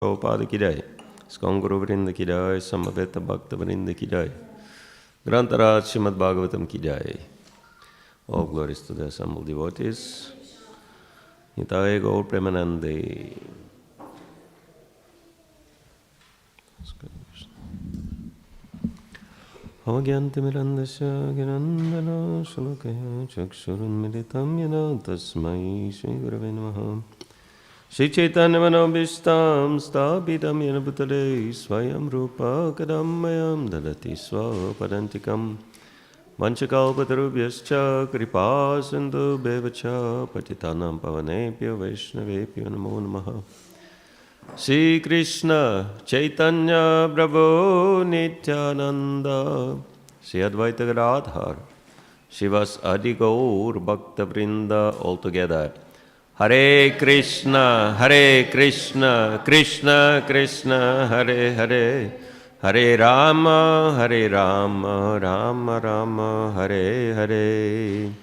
Prabhupada ki jai, Iskon Guru Vrinda ki jai, Samaveta Bhakta Vrinda ki jai, Grantaraj Srimad Bhagavatam ki jai. All glories to the assembled devotees. Nitai Gaur Premanande. Avagyantimirandasya girandana shalakaya chakshurun militam yana tasmai Shri Gurave Namaha. Shri Chaitanya Manobhishtam Sthapidam Yena Bhutale Swayam Rupa Kadamayam Dadati Swapadantikam Vanchakalpatarubhyascha Kripa Sindhu Bevacha Patitanam Pavanebhyo Vaishnavebhyo Namo Namaha. Shri Krishna Chaitanya Prabhu Nityananda Shri Advaita Gadadhar Shivas Adi Gaur Bhakta Vrinda all together. Hare Krishna, Krishna Krishna, Hare Hare, Hare Rama, Rama Rama, Hare Hare.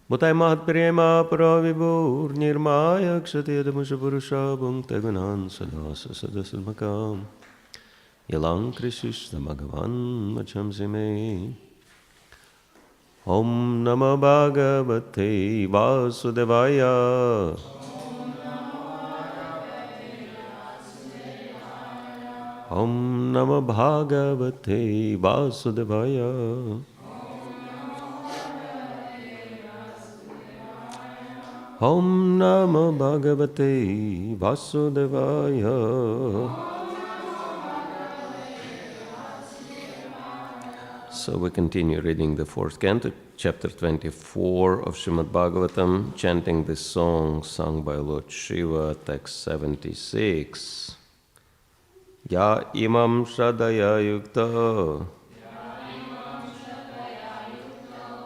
Bhutai Mahat Prema Paravibhur Nirmaya Kshatya Dhamusha Bhunkta Gunan Sadasa Sadasilmakam Yalang Krishna Bhagavan Vachamsime. Om Namo Bhagavate Vasudevaya. Om Namo Bhagavate Vasudevaya. Om Namo Bhagavate Vasudevaya. So we continue reading the fourth canto, chapter 24 of Srimad Bhagavatam, chanting this song sung by Lord Shiva, text 76. Ya imam shradaya yukta,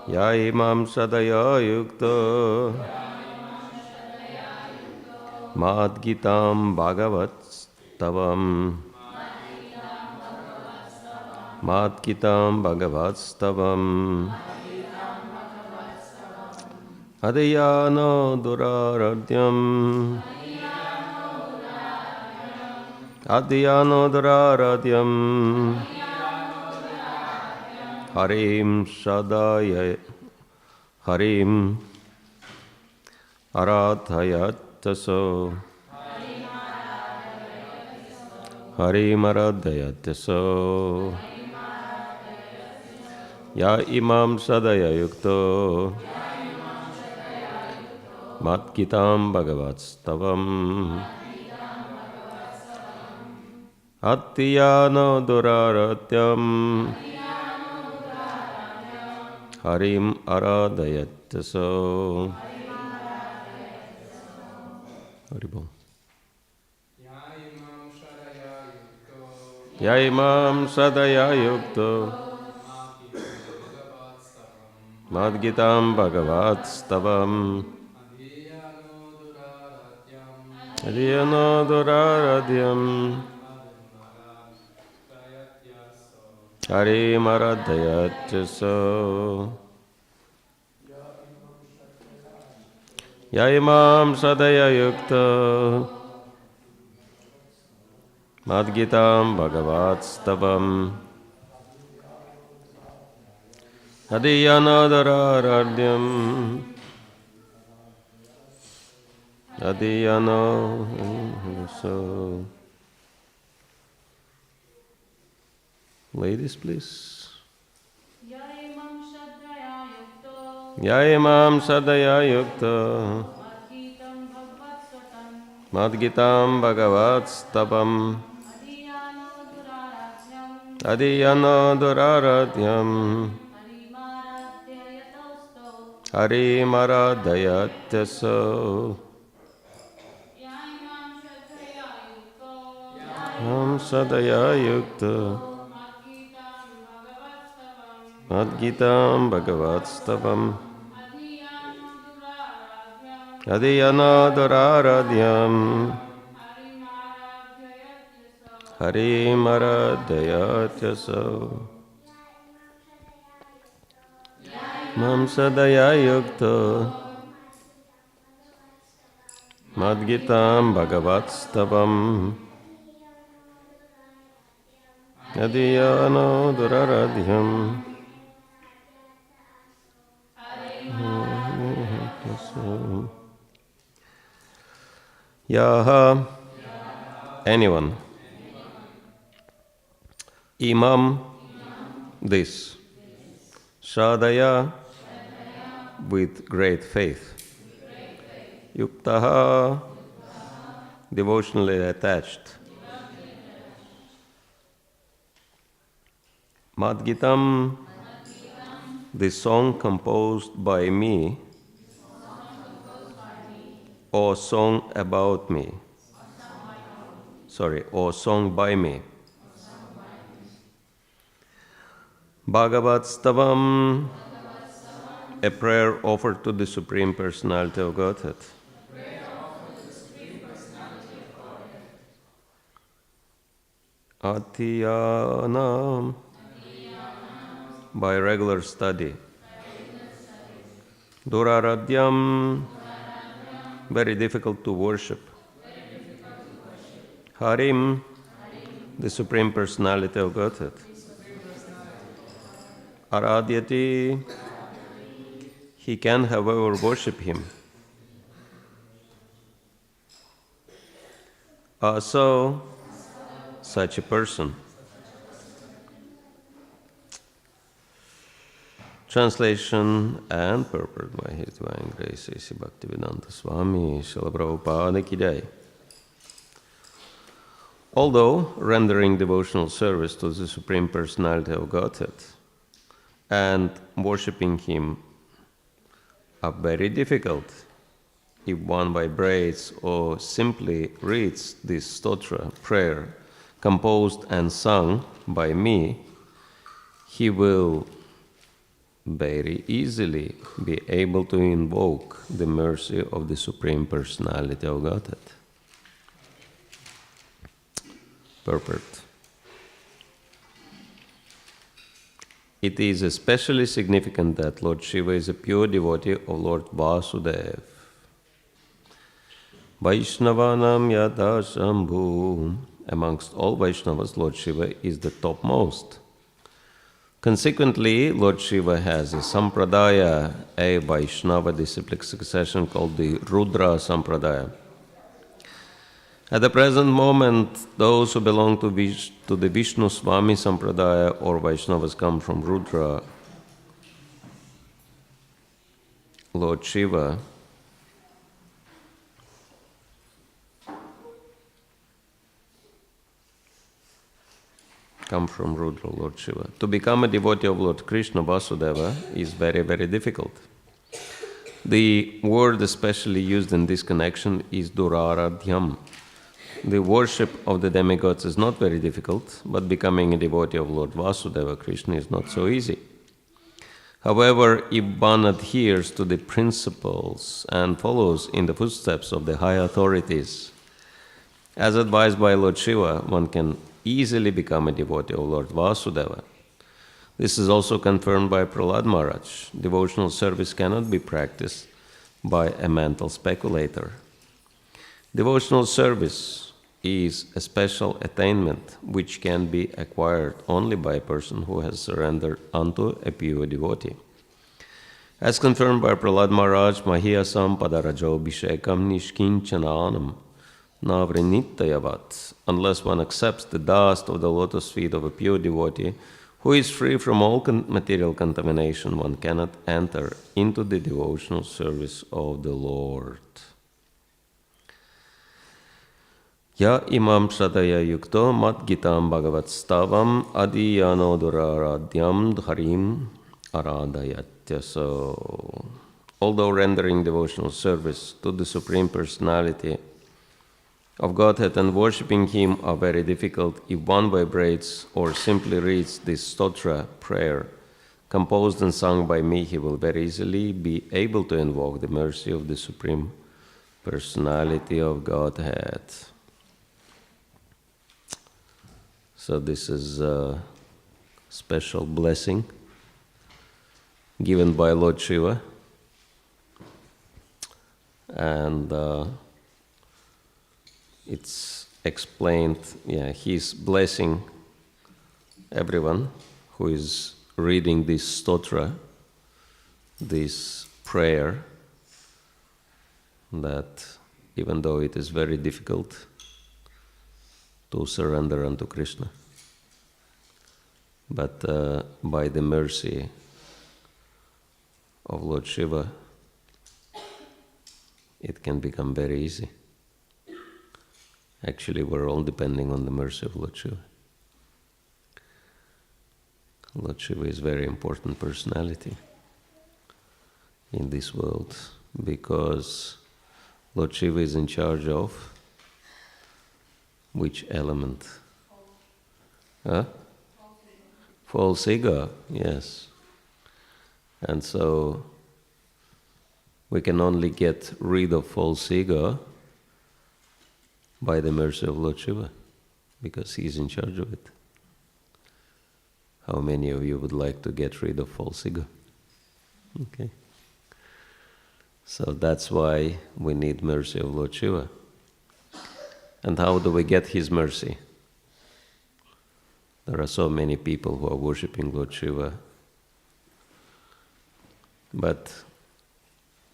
Ya imam shradaya yukta, Mad Gitam Bhagavat Tavam, Mad Gitam Bhagavat Stavam, Adhyana Duraradyam, Adhyana Duraradyam, Harim Shadaya, Harim Aradhayataso, Harim Aradhayataso. Ya imam sadaya yukto, Mat Gitam Bhagavat Stavam, Atyana Duraratyam, Harim Aradhayataso. Haribol. Ya imam sadaya yukto, Mad Gitam Bhagavat Stavam, Adhyana Duraradyam, Harim Aradhayataso. Ya imam sadaya yukta, Mad Gitam Bhagavat Stavam, Adhyana Duraradyam, Adhyana. So, ladies, please. Ya imam sadaya yukta, Mad Gitam Bhagavat Stavam, Adhyana Duraradyam, Harim Aradhayataso. Am sadaya yukta, Mad Gitam Bhagavat Stavam, Adhyana Duraradyam, Harim Aradhayataso. Mam sadaya yukta, Mad Gitam Bhagavat Stavam, Adiyano duraradhyam. Yaha, anyone. Imam, this. Shradaya, with great faith. Yuktaha, devotionally attached. Madgitam, the song composed by me, or song about me. Or song by me. Bhagavat Stavam, a prayer offered to the Supreme Personality of Godhead. Atiyana, by regular study. Duraradyam, very difficult to worship. Harim, the Supreme Personality of Godhead. Aradhyati, he can, however, worship him. Also, such a person. Translation and purport by His Divine Grace, A.C. Bhaktivedanta Swami, Srila Prabhupada Ki Jai. Although rendering devotional service to the Supreme Personality of Godhead and worshipping Him are very difficult, if one vibrates or simply reads this stotra, prayer, composed and sung by me, he will very easily be able to invoke the mercy of the Supreme Personality of Godhead. Purport. It is especially significant that Lord Shiva is a pure devotee of Lord Vasudeva. Vaishnavanam yada shambhu. Amongst all Vaishnavas, Lord Shiva is the topmost. Consequently, Lord Shiva has a sampradaya, a Vaishnava disciplic succession called the Rudra Sampradaya. At the present moment, those who belong to the Vishnu Swami Sampradaya or Vaishnavas come from Rudra. Lord Shiva come from Rudra, Lord Shiva. To become a devotee of Lord Krishna Vasudeva is very, very difficult. The word especially used in this connection is Duraradhyam. The worship of the demigods is not very difficult, but becoming a devotee of Lord Vasudeva Krishna is not so easy. However, if one adheres to the principles and follows in the footsteps of the high authorities, as advised by Lord Shiva, one can easily become a devotee of Lord Vasudeva. This is also confirmed by Prahlad Maharaj. Devotional service cannot be practiced by a mental speculator. Devotional service is a special attainment which can be acquired only by a person who has surrendered unto a pure devotee. As confirmed by Prahlad Maharaj, Mahiyasam padarajo bhishekam nishkinchananam Navrinittayavat, unless one accepts the dust of the lotus feet of a pure devotee who is free from all material contamination, one cannot enter into the devotional service of the Lord. Ya imam shradaya yukto mat gitam bhagavat stavam adiyano duraradyam dharim aradayatya. So, although rendering devotional service to the Supreme Personality of Godhead and worshipping Him are very difficult, if one vibrates or simply reads this stotra prayer, composed and sung by me, he will very easily be able to invoke the mercy of the Supreme Personality of Godhead. So this is a special blessing given by Lord Shiva, and it's explained, his blessing everyone who is reading this stotra, this prayer, that even though it is very difficult to surrender unto Krishna, but by the mercy of Lord Shiva, it can become very easy. Actually, we're all depending on the mercy of Lord Shiva. Lord Shiva is a very important personality in this world, because Lord Shiva is in charge of which element? Huh? False ego, yes. And so we can only get rid of false ego by the mercy of Lord Shiva, because He is in charge of it. How many of you would like to get rid of false ego? Okay. So that's why we need mercy of Lord Shiva. And how do we get His mercy? There are so many people who are worshipping Lord Shiva, but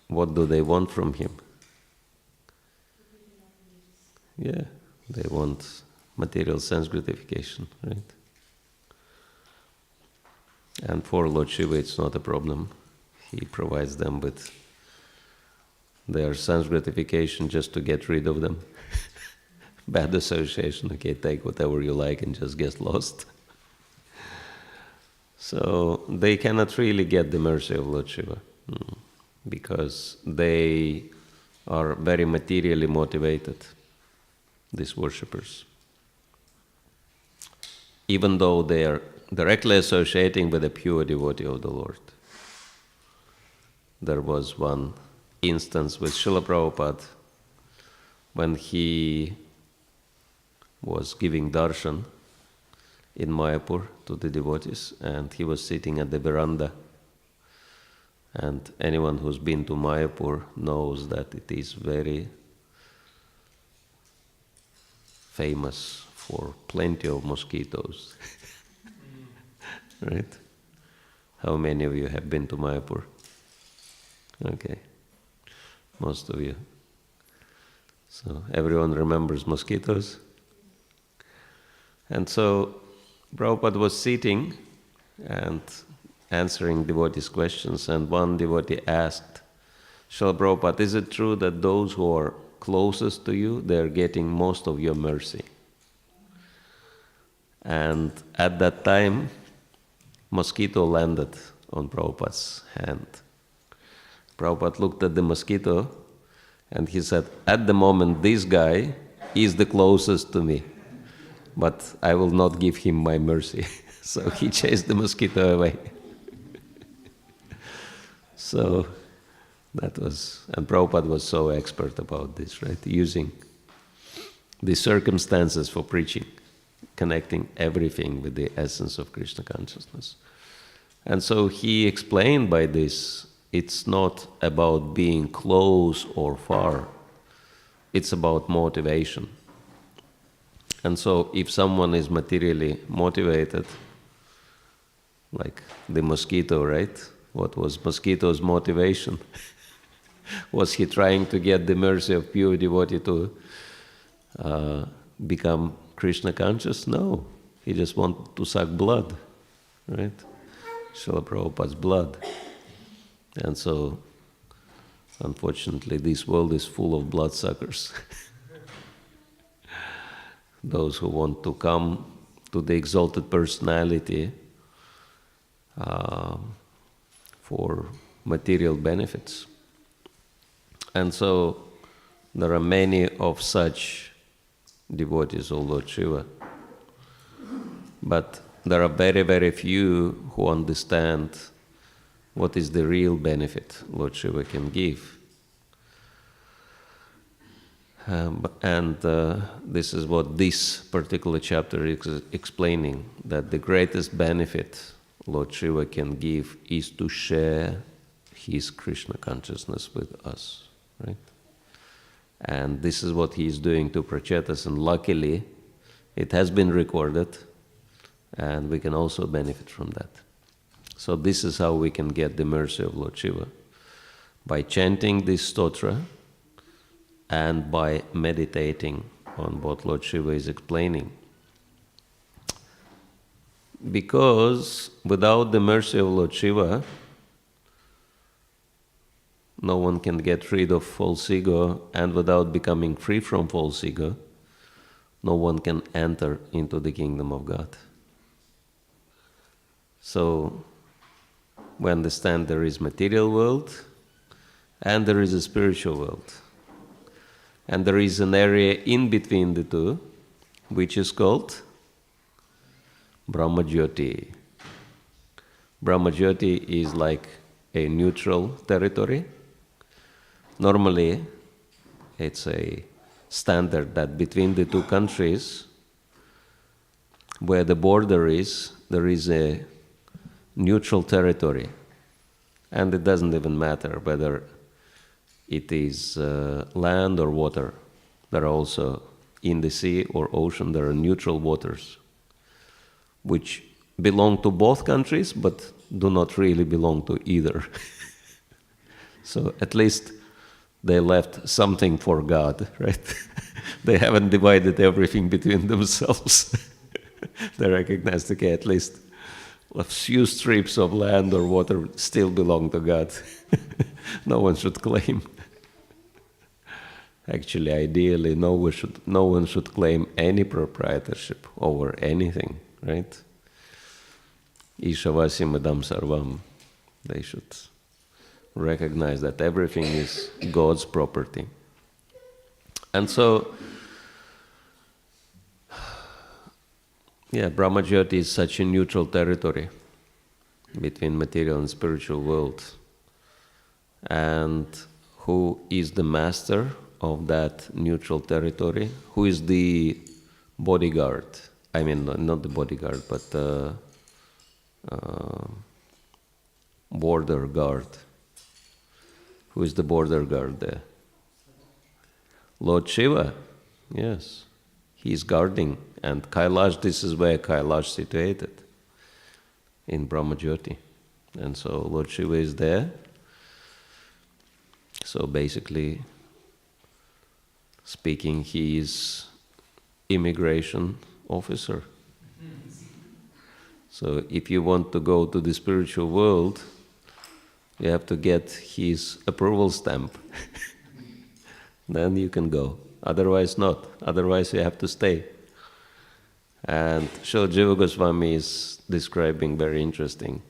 what do they want from Him? Yeah, they want material sense gratification, right? And for Lord Shiva it's not a problem. He provides them with their sense gratification just to get rid of them. Bad association, okay, take whatever you like and just get lost. So they cannot really get the mercy of Lord Shiva, because they are very materially motivated, these worshippers. Even though they are directly associating with a pure devotee of the Lord. There was one instance with Srila Prabhupada when he was giving darshan in Mayapur to the devotees, and he was sitting at the veranda. And anyone who's been to Mayapur knows that it is very famous for plenty of mosquitoes. Right? How many of you have been to Mayapur? Okay, most of you. So everyone remembers mosquitoes. And so Prabhupada was sitting and answering devotees' questions, and one devotee asked, Srila Prabhupada, is it true that those who are closest to you, they are getting most of your mercy? And at that time, mosquito landed on Prabhupada's hand. Prabhupada looked at the mosquito and he said, at the moment this guy is the closest to me, but I will not give him my mercy. So he chased the mosquito away. So that was, and Prabhupada was so expert about this, right? Using the circumstances for preaching, connecting everything with the essence of Krishna consciousness. And so he explained by this, it's not about being close or far, it's about motivation. And so if someone is materially motivated, like the mosquito, right? What was mosquito's motivation? Was he trying to get the mercy of pure devotee to become Krishna conscious? No, he just wanted to suck blood, right? Srila Prabhupada's blood. And so, unfortunately, this world is full of bloodsuckers. Those who want to come to the exalted personality for material benefits. And so, there are many of such devotees of Lord Shiva. But there are very, very few who understand what is the real benefit Lord Shiva can give. This is what this particular chapter is explaining, that the greatest benefit Lord Shiva can give is to share His Krishna consciousness with us, right? And this is what He is doing to Prachetas, and luckily it has been recorded, And we can also benefit from that. So this is how we can get the mercy of Lord Shiva. By chanting this stotra and by meditating on what Lord Shiva is explaining. Because without the mercy of Lord Shiva, no one can get rid of false ego, and without becoming free from false ego, no one can enter into the kingdom of God. So, we understand there is material world and there is a spiritual world. And there is an area in between the two, which is called Brahmajyoti. Brahmajyoti is like a neutral territory. Normally, it's a standard that between the two countries, where the border is, there is a neutral territory. And it doesn't even matter whether it is land or water. There are also, in the sea or ocean, there are neutral waters, which belong to both countries, but do not really belong to either. So at least they left something for God, right? They haven't divided everything between themselves. They recognized, okay, at least a few strips of land or water still belong to God. No one should claim. Actually, ideally, no one should claim any proprietorship over anything, right? Ishavasim idam sarvam. They should recognize that everything is God's property. And so, Brahmajyoti is such a neutral territory between material and spiritual world. And who is the master of that neutral territory? Who is the bodyguard? I mean, not the bodyguard, but border guard. Who is the border guard there? Lord Shiva, yes. He is guarding. And Kailash, this is where Kailash is situated, in Brahmajyoti. And so Lord Shiva is there. So basically speaking, he is immigration officer. So if you want to go to the spiritual world, you have to get his approval stamp. Then you can go. Otherwise not. Otherwise you have to stay. And Srila Jiva Goswami is describing very interesting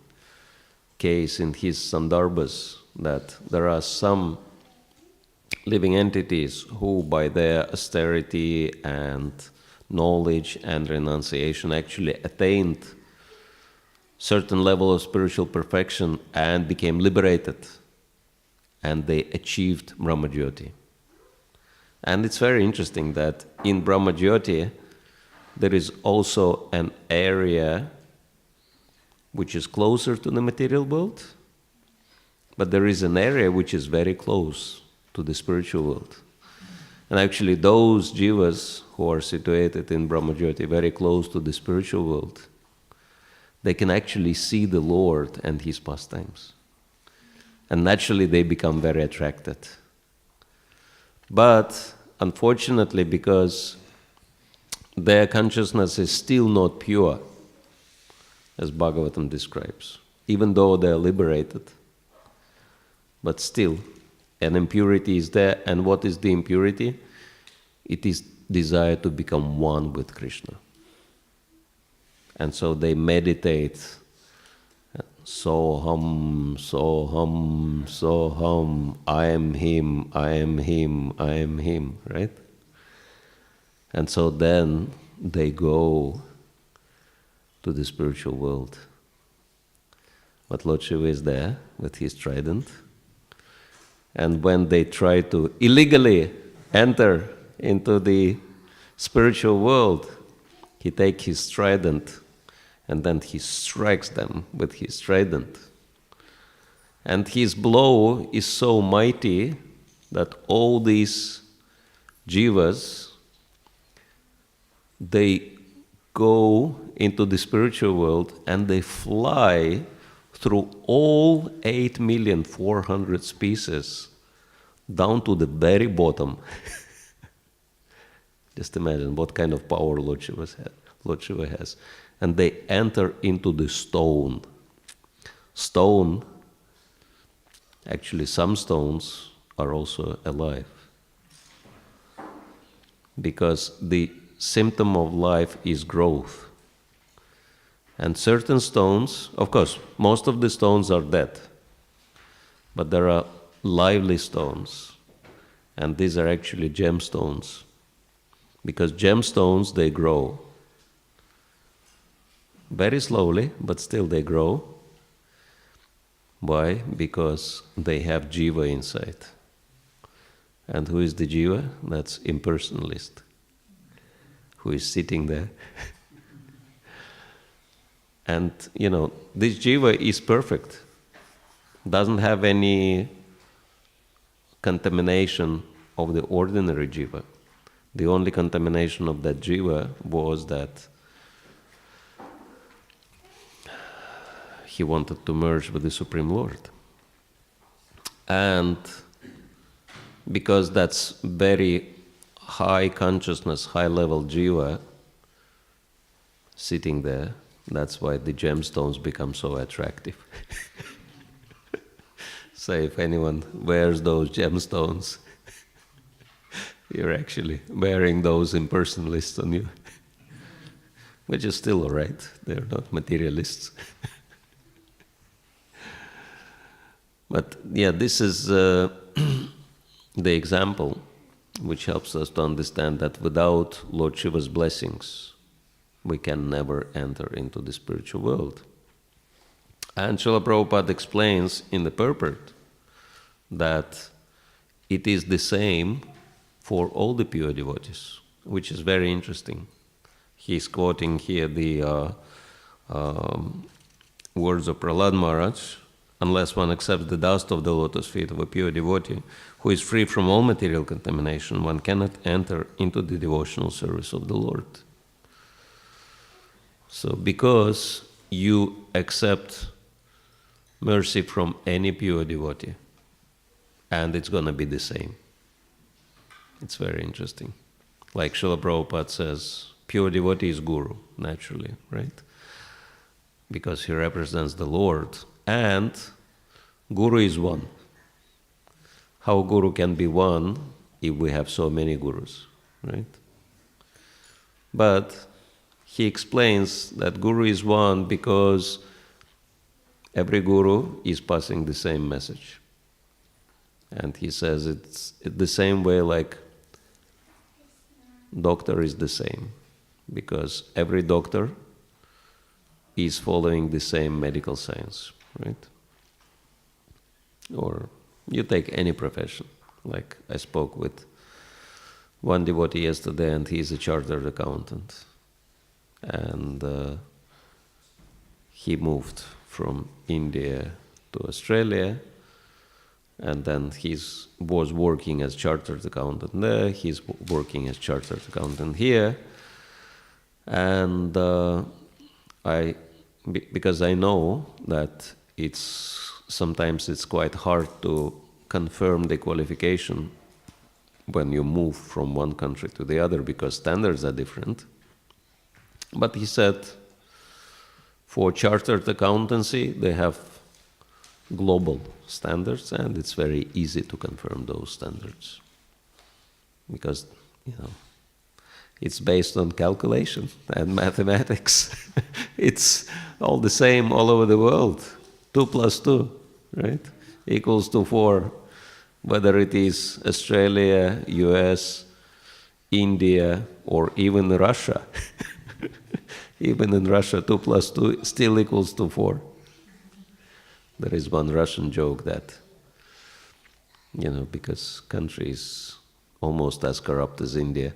case in his Sandarbhas, that there are some living entities who by their austerity and knowledge and renunciation actually attained certain level of spiritual perfection and became liberated, and they achieved Brahmajyoti. And it's very interesting that in Brahmajyoti there is also an area which is closer to the material world, but there is an area which is very close to the spiritual world. And actually those jivas who are situated in Brahmajyoti, very close to the spiritual world, they can actually see the Lord and His pastimes. And naturally they become very attracted. But unfortunately, because their consciousness is still not pure, as Bhagavatam describes, even though they are liberated, but still an impurity is there. And what is the impurity? It is desire to become one with Krishna. And so they meditate, Soham, Soham, Soham, I am Him, I am Him, I am Him, right? And so then they go to the spiritual world. But Lord Shiva is there with his trident. And when they try to illegally enter into the spiritual world, he takes his trident and then he strikes them with his trident. And his blow is so mighty that all these jivas, they go into the spiritual world, and they fly through all 8,400,000 species down to the very bottom. Just imagine what kind of power Lord Shiva has. And they enter into the stone. Stone, actually some stones are also alive. Because the symptom of life is growth. And certain stones, of course, most of the stones are dead. But there are lively stones. And these are actually gemstones. Because gemstones, they grow. Very slowly, but still they grow. Why? Because they have jiva inside. And who is the jiva? That's impersonalist, who is sitting there. And, this jiva is perfect. Doesn't have any contamination of the ordinary jiva. The only contamination of that jiva was that he wanted to merge with the Supreme Lord. And because that's very high consciousness, high level jiva sitting there, that's why the gemstones become so attractive. So if anyone wears those gemstones, you're actually wearing those impersonalists on you. Which is still all right. They're not materialists. But yeah, this is the example which helps us to understand that without Lord Shiva's blessings, we can never enter into the spiritual world. And Srila Prabhupada explains in the purport that it is the same for all the pure devotees, which is very interesting. He's quoting here the words of Prahlad Maharaj, unless one accepts the dust of the lotus feet of a pure devotee who is free from all material contamination, one cannot enter into the devotional service of the Lord. So because you accept mercy from any pure devotee, and it's going to be the same. It's very interesting. Like Srila Prabhupada says, pure devotee is Guru, naturally, right? Because he represents the Lord. And Guru is one. How Guru can be one if we have so many Gurus, right? But he explains that Guru is one because every Guru is passing the same message. And he says it's the same way like doctor is the same, because every doctor is following the same medical science, right? Or you take any profession. Like I spoke with one devotee yesterday, and he's a chartered accountant. And he moved from India to Australia, and then he was working as chartered accountant there, he's working as chartered accountant here. And because I know that sometimes it's quite hard to confirm the qualification when you move from one country to the other, because standards are different. But he said, for chartered accountancy, they have global standards, and it's very easy to confirm those standards. Because, it's based on calculation and mathematics. It's all the same all over the world. 2 + 2, right, equals to 4. Whether it is Australia, US, India, or even Russia. Even in Russia, 2 + 2 still equals to 4. There is one Russian joke that, because country is almost as corrupt as India,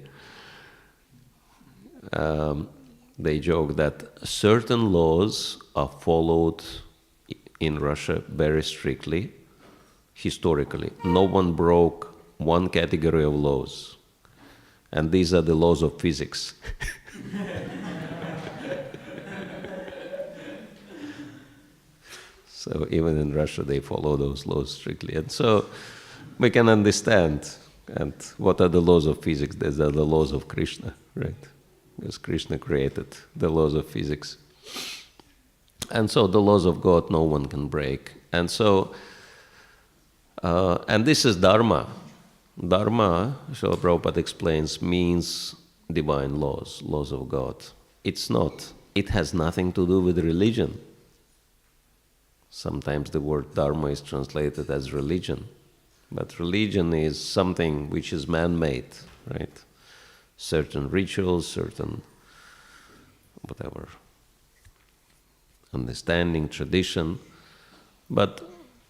they joke that certain laws are followed in Russia very strictly, historically. No one broke one category of laws, and these are the laws of physics. So even in Russia they follow those laws strictly. And so we can understand. And what are the laws of physics? These are the laws of Krishna, right? Because Krishna created the laws of physics. And so the laws of God no one can break. And so, and this is Dharma. Dharma, Srila Prabhupada explains, means divine laws, laws of God. It's not. It has nothing to do with religion. Sometimes the word Dharma is translated as religion. But religion is something which is man-made, right? Certain rituals, certain whatever, understanding, tradition. But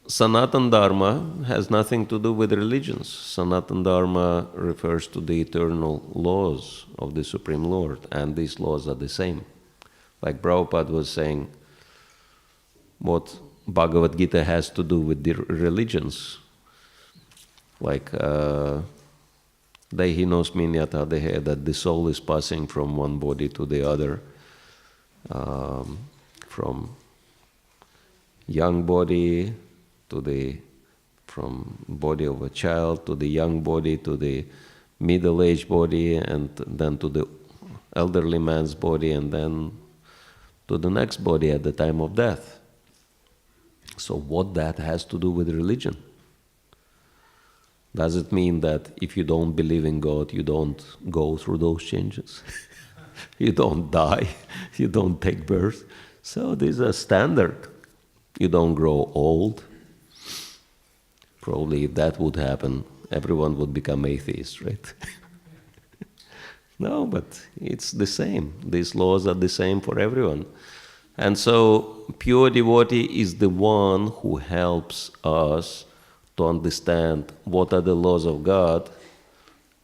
Sanatana Dharma has nothing to do with religions. Sanatana Dharma refers to the eternal laws of the Supreme Lord, and these laws are the same. Like Prabhupada was saying, what Bhagavad Gita has to do with the religions. Like Dehinosmin Yata Dehe, that the soul is passing from one body to the other, from young body to from body of a child to the young body to the middle-aged body, and then to the elderly man's body, and then to the next body at the time of death. So what that has to do with religion? Does it mean that if you don't believe in God, you don't go through those changes? You don't die, you don't take birth. So these are standard. You don't grow old. Probably if that would happen, everyone would become atheists, right? No, but it's the same. These laws are the same for everyone. And so pure devotee is the one who helps us to understand what are the laws of God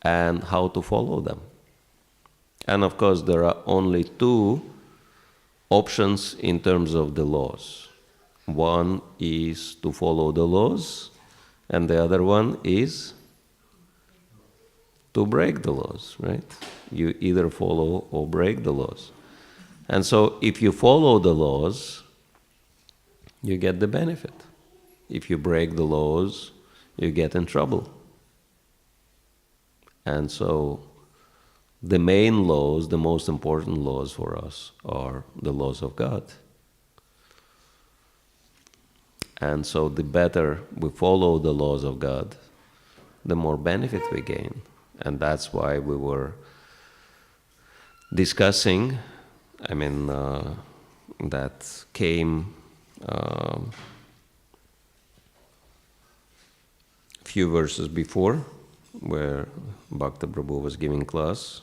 and how to follow them. And of course, there are only two options in terms of the laws. One is to follow the laws, and the other one is to break the laws, right? You either follow or break the laws. And so if you follow the laws, you get the benefit. If you break the laws, you get in trouble. And so the main laws, the most important laws for us are the laws of God. And so the better we follow the laws of God, the more benefit we gain. And that's why we were discussing, that came few verses before, where Bhakti Prabhu was giving class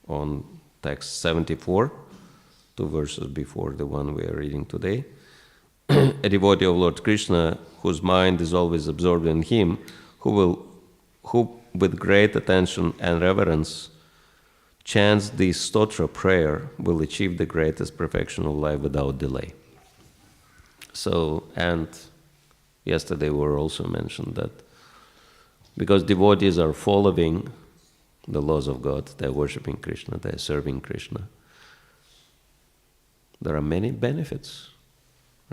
on text 74, 2 verses before the one we are reading today. A devotee of Lord Krishna, whose mind is always absorbed in him, who with great attention and reverence chants the stotra prayer, will achieve the greatest perfection of life without delay. So, and yesterday we were also mentioned that because devotees are following the laws of God, they're worshipping Krishna, they're serving Krishna, there are many benefits,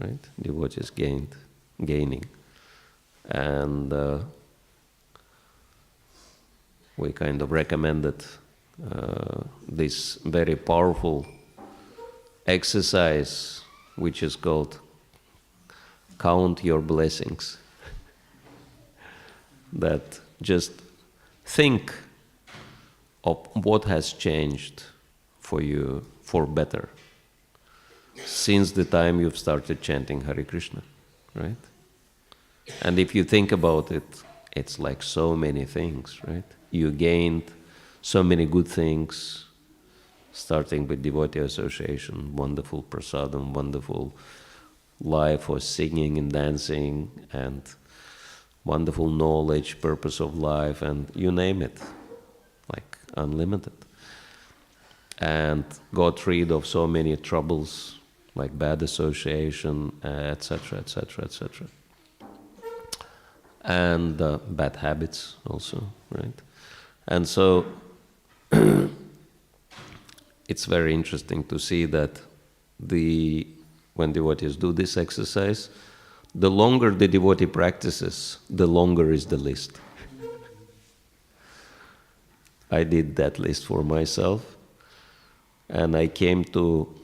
right? Devotees gaining. And we kind of recommended this very powerful exercise, which is called Count Your Blessings. That just think of what has changed for you for better since the time you've started chanting Hare Krishna, right? And if you think about it, it's like so many things, right? You gained so many good things, starting with devotee association, wonderful prasadam, wonderful life for singing and dancing, and wonderful knowledge, purpose of life, and you name it, like unlimited. And got rid of so many troubles, like bad association, etc., etc., etc. And bad habits also, right? And so it's very interesting to see that when devotees do this exercise, the longer the devotee practices, the longer is the list. I did that list for myself, and I came to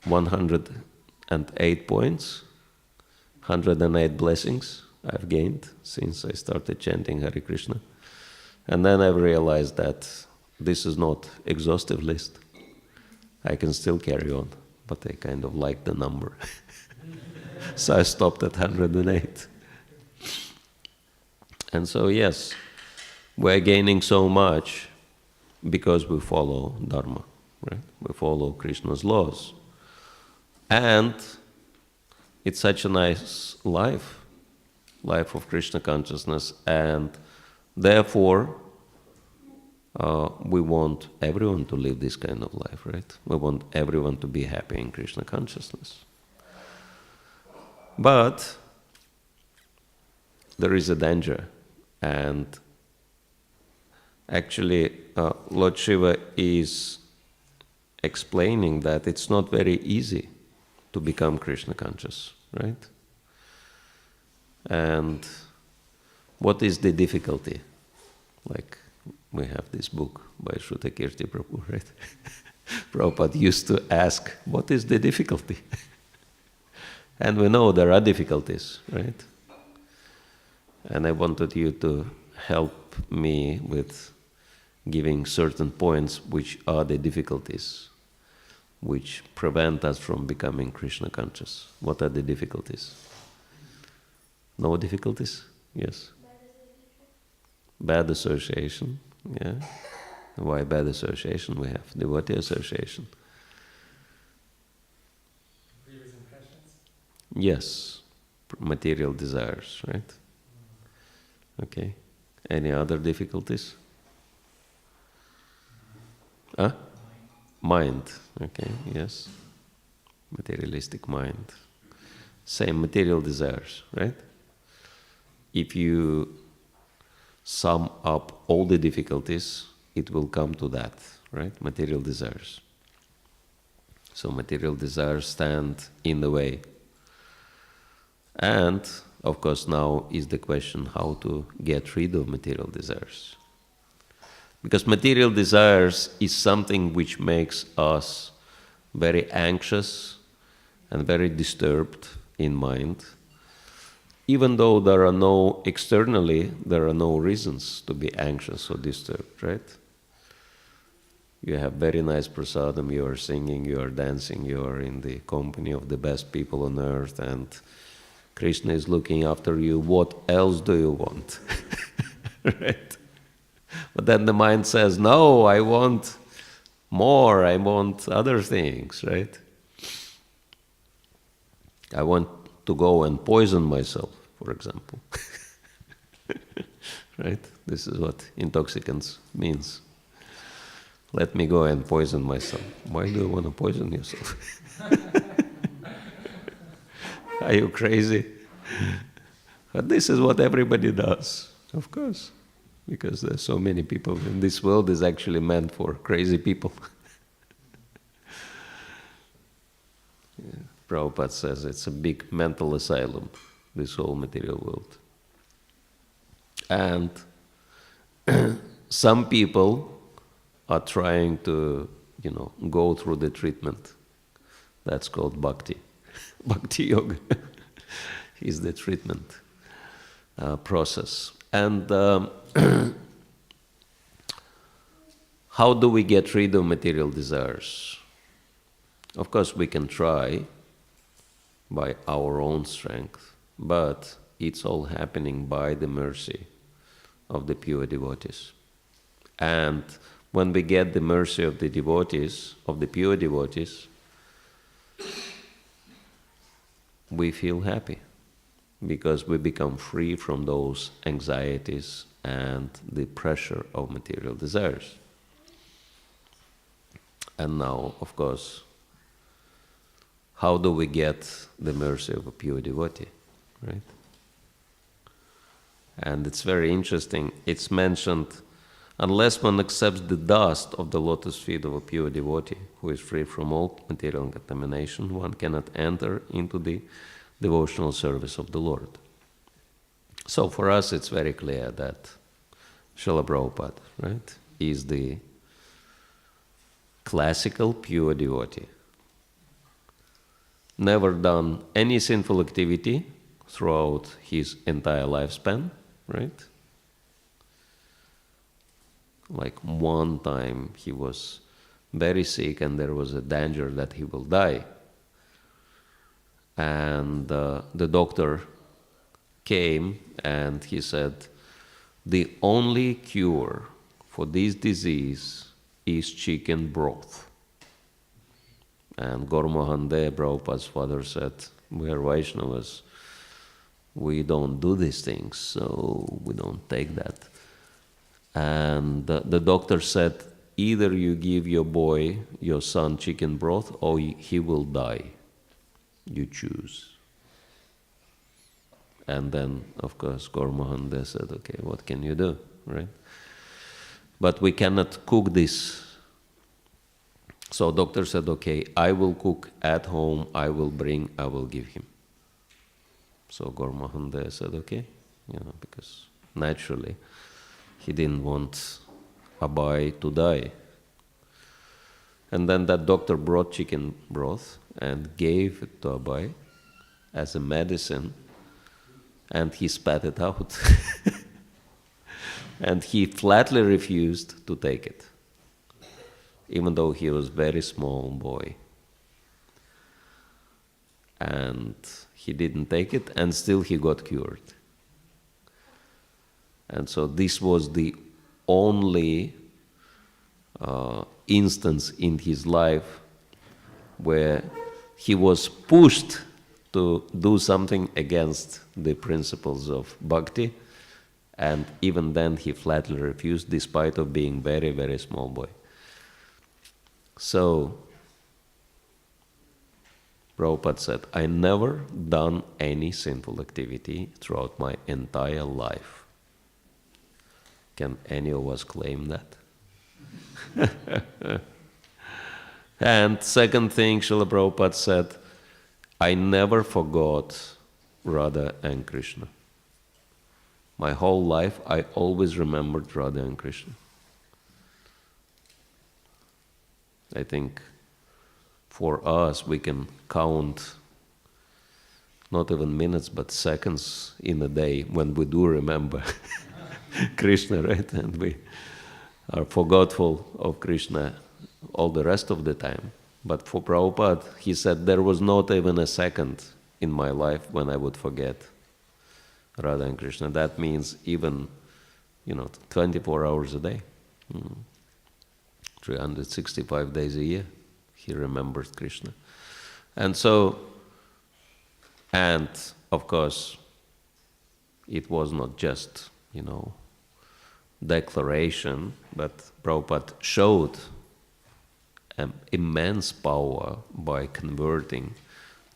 108 points, 108 blessings I've gained since I started chanting Hare Krishna. And then I realized that this is not exhaustive list. I can still carry on, but I kind of like the number. So I stopped at 108. And so yes, we're gaining so much because we follow Dharma, right? We follow Krishna's laws. And it's such a nice life of Krishna consciousness, and therefore we want everyone to live this kind of life, right? We want everyone to be happy in Krishna consciousness. But there is a danger, and actually Lord Shiva is explaining that it's not very easy to become Krishna conscious, right? And what is the difficulty? Like, we have this book by Shrutakirti Prabhu, right? Prabhupada used to ask, what is the difficulty? And we know there are difficulties, right? And I wanted you to help me with giving certain points which are the difficulties, which prevent us from becoming Krishna conscious. What are the difficulties? No difficulties? Yes. Bad association. Yeah. Why bad association? We have devotee association. Previous impressions? Yes. Material desires, right? Okay. Any other difficulties? Huh? Mind. Okay, yes. Materialistic mind. Same material desires, right? If you sum up all the difficulties, it will come to that, right? Material desires. So material desires stand in the way. And, of course, now is the question how to get rid of material desires. Because material desires is something which makes us very anxious and very disturbed in mind, even though there are no reasons to be anxious or disturbed, right? You have very nice prasadam, you are singing, you are dancing, you are in the company of the best people on earth, and Krishna is looking after you. What else do you want? Right? But then the mind says, no, I want more, I want other things, right? I want to go and poison myself, for example. Right? This is what intoxicants means. Let me go and poison myself. Why do you want to poison yourself? Are you crazy? But this is what everybody does, of course. Because there's so many people, and this world is actually meant for crazy people. Yeah. Prabhupada says it's a big mental asylum, this whole material world. And some people are trying to, go through the treatment. That's called Bhakti. Bhakti Yoga is the treatment process. And how do we get rid of material desires? Of course, we can try by our own strength, but it's all happening by the mercy of the pure devotees. And when we get the mercy of the devotees, of the pure devotees, we feel happy because we become free from those anxieties and the pressure of material desires. And now, of course, how do we get the mercy of a pure devotee, right? And it's very interesting. It's mentioned, unless one accepts the dust of the lotus feet of a pure devotee who is free from all material contamination, one cannot enter into the devotional service of the Lord. So for us it's very clear that Srila Prabhupada, right, is the classical pure devotee. Never done any sinful activity throughout his entire lifespan, right? Like one time he was very sick and there was a danger that he will die. And the doctor came and he said, the only cure for this disease is chicken broth. And Gauramohan De, Prabhupada's father, said, we are Vaishnavas, we don't do these things, so we don't take that. And the doctor said, either you give your boy, your son, chicken broth, or he will die. You choose. And then, of course, Gauramohan De said, okay, what can you do, right? But we cannot cook this. So doctor said, okay, I will cook at home, I will give him. So Gauramohan De said, okay, because naturally he didn't want Abai to die. And then that doctor brought chicken broth and gave it to Abai as a medicine, and he spat it out. And he flatly refused to take it, even though he was a very small boy. And he didn't take it, and still he got cured. And so this was the only instance in his life where he was pushed to do something against the principles of bhakti, and even then he flatly refused, despite of being very, very small boy. So Prabhupada said, I never done any sinful activity throughout my entire life. Can any of us claim that? And second thing, Srila Prabhupada said, I never forgot Radha and Krishna. My whole life, I always remembered Radha and Krishna. I think for us, we can count not even minutes, but seconds in a day when we do remember Krishna, right? And we are forgetful of Krishna all the rest of the time. But for Prabhupada, he said, there was not even a second in my life when I would forget Radha and Krishna. That means even, 24 hours a day. 365 days a year, he remembers Krishna. And so, and of course, it was not just, declaration, but Prabhupada showed immense power by converting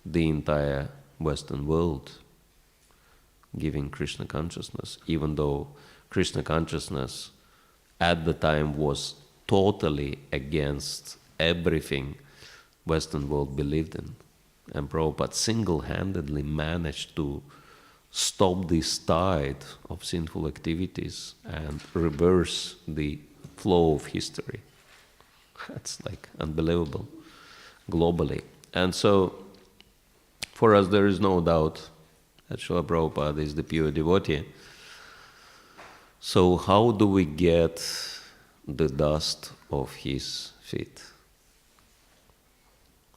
the entire Western world, giving Krishna consciousness, even though Krishna consciousness at the time was totally against everything Western world believed in. And Prabhupada single-handedly managed to stop this tide of sinful activities and reverse the flow of history. That's like unbelievable, globally. And so, for us there is no doubt that Srila Prabhupada is the pure devotee. So how do we get the dust of his feet?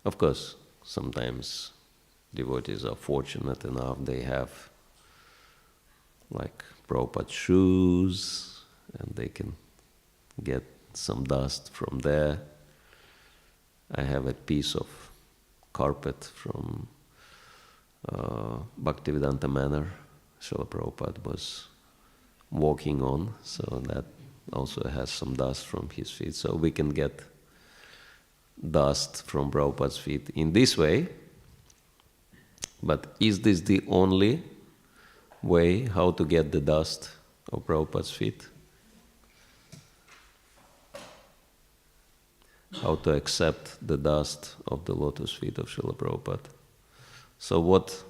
Of course, sometimes devotees are fortunate enough, they have like Prabhupada shoes, and they can get some dust from there. I have a piece of carpet from Bhaktivedanta Manor Srila Prabhupada was walking on, so that also has some dust from his feet. So we can get dust from Prabhupada's feet in this way. But is this the only way how to get the dust of Prabhupada's feet? How to accept the dust of the lotus feet of Srila Prabhupada? So what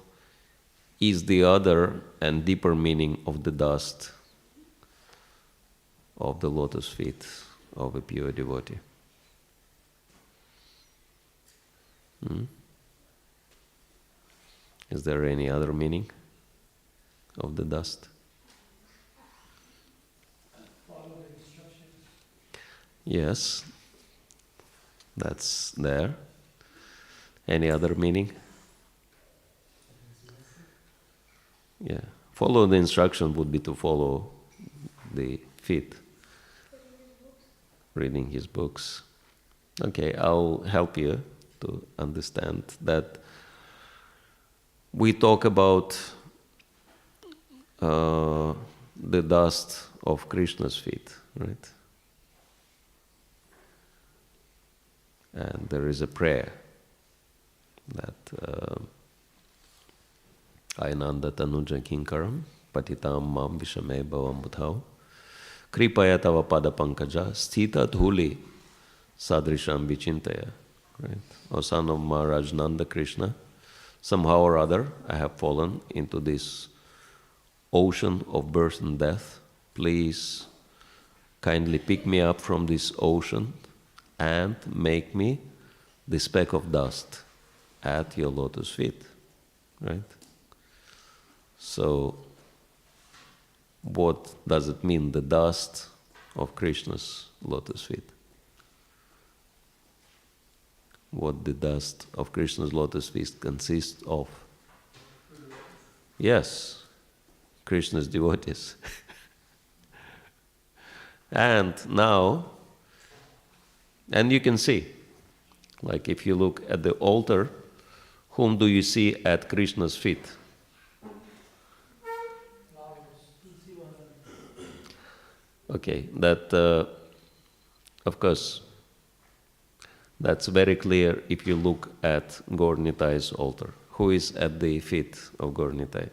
is the other and deeper meaning of the dust of the lotus feet of a pure devotee. Is there any other meaning of the dust? Follow the instructions. Yes, that's there. Any other meaning? Yeah, follow the instruction would be to follow the feet. Reading his books. Okay, I'll help you to understand that we talk about the dust of Krishna's feet, right? And there is a prayer that Ainanda Tanuja Kinkaram Patitam Mam Vishame Bhavam Bhuthau Kripaya Tava Pada Pankaja Sthita Dhuli Sadrisham Vichintaya. Right? O son of Maharaj Nanda Krishna, somehow or other I have fallen into this ocean of birth and death. Please kindly pick me up from this ocean and make me the speck of dust at your lotus feet. Right? So, what does it mean, the dust of Krishna's lotus feet? What the dust of Krishna's lotus feet consists of? Yes, Krishna's devotees. And now, and you can see, like if you look at the altar, whom do you see at Krishna's feet? Okay, that, of course, that's very clear if you look at Gaur Nitai's altar. Who is at the feet of Gaur Nitai?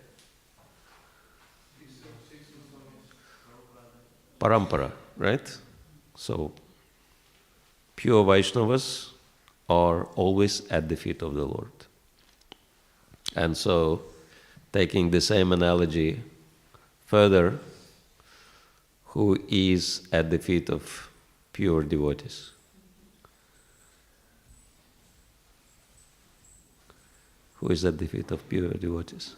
Parampara, right? So, pure Vaishnavas are always at the feet of the Lord. And so, taking the same analogy further, who is at the feet of pure devotees? Who is at the feet of pure devotees?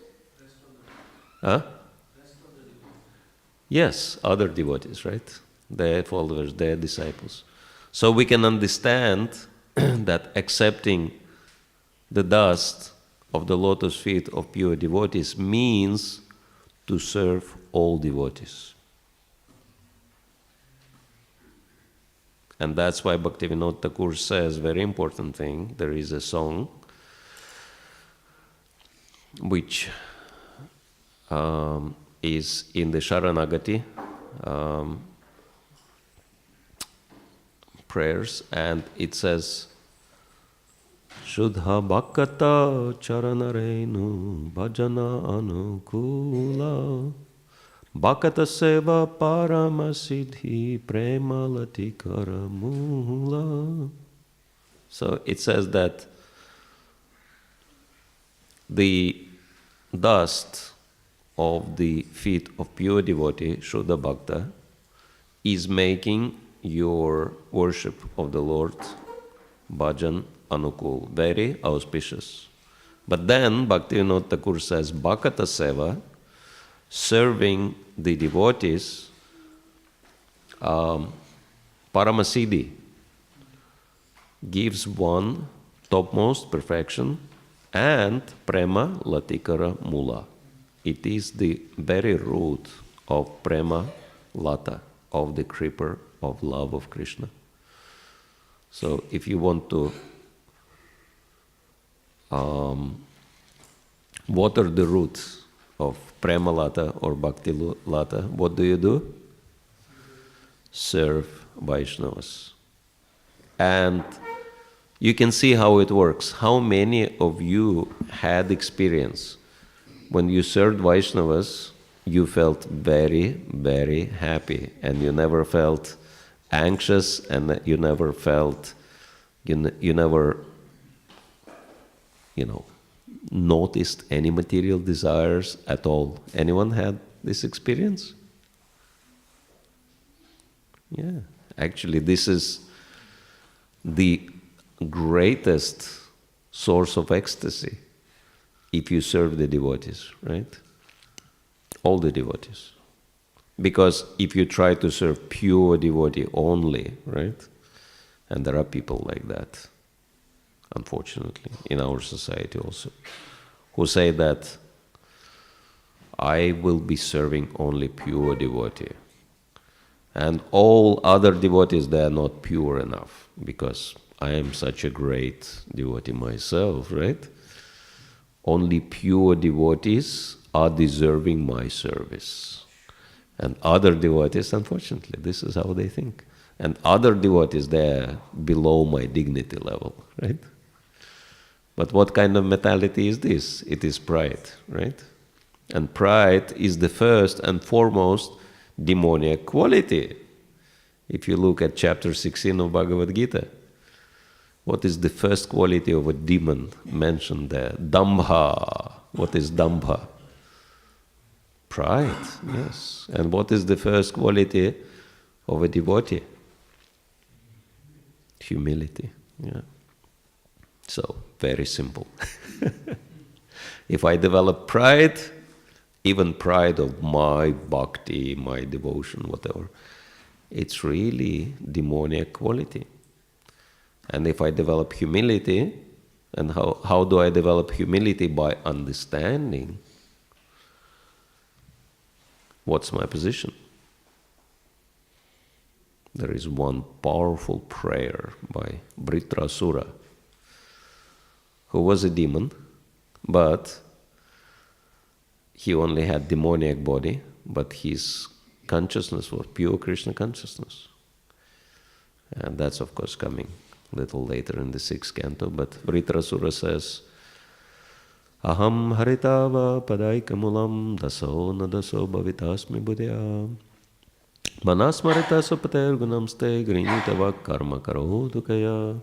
Huh? Yes, other devotees, right? Their followers, their disciples. So we can understand that accepting the dust of the lotus feet of pure devotees means to serve all devotees. And that's why Bhaktivinoda Thakur says, very important thing, there is a song which is in the Sharanagati prayers, and it says, Shuddha Bhakata Charanarenu Bhajana Anukula Bhakata Seva Paramasiddhi Premalatikara Mula. So it says that the dust of the feet of pure devotee, Shuddha Bhakta, is making your worship of the Lord, bhajan, anukul, very auspicious. But then Bhaktivinoda Thakur says, Bhakata Seva, serving the devotees, Paramasiddhi, gives one topmost perfection, and Prema Latikara Mula. It is the very root of Prema Lata, of the creeper of love of Krishna. So if you want to water the roots of Prema Lata or Bhakti Lata, what do? Serve Vaishnavas. And you can see how it works. How many of you had experience when you served Vaishnavas, you felt very, very happy, and you never felt anxious, and you never felt, noticed any material desires at all. Anyone had this experience? Yeah. Actually, this is the greatest source of ecstasy if you serve the devotees, right? All the devotees. Because if you try to serve pure devotee only, right? And there are people like that, unfortunately, in our society also, who say that I will be serving only pure devotee. And all other devotees, they are not pure enough, because I am such a great devotee myself, right? Only pure devotees are deserving my service. And other devotees, unfortunately, this is how they think. And other devotees, they are below my dignity level, right? But what kind of mentality is this? It is pride, right? And pride is the first and foremost demoniac quality. If you look at chapter 16 of Bhagavad Gita, what is the first quality of a demon mentioned there? Dambha. What is Dambha? Pride, yes. And what is the first quality of a devotee? Humility, yeah. So, very simple. If I develop pride, even pride of my bhakti, my devotion, whatever, it's really demoniac quality. And if I develop humility, and how do I develop humility? By understanding what's my position. There is one powerful prayer by Vritrasura, who was a demon, but he only had demoniac body, but his consciousness was pure Krishna consciousness. And that's of course coming a little later in the 6th canto, but Vritrasura says, Aham haritava padaikamulam daso nadaso bhavitasmi buddhya manasmarita supater gunamste grinitava karma karodukaya.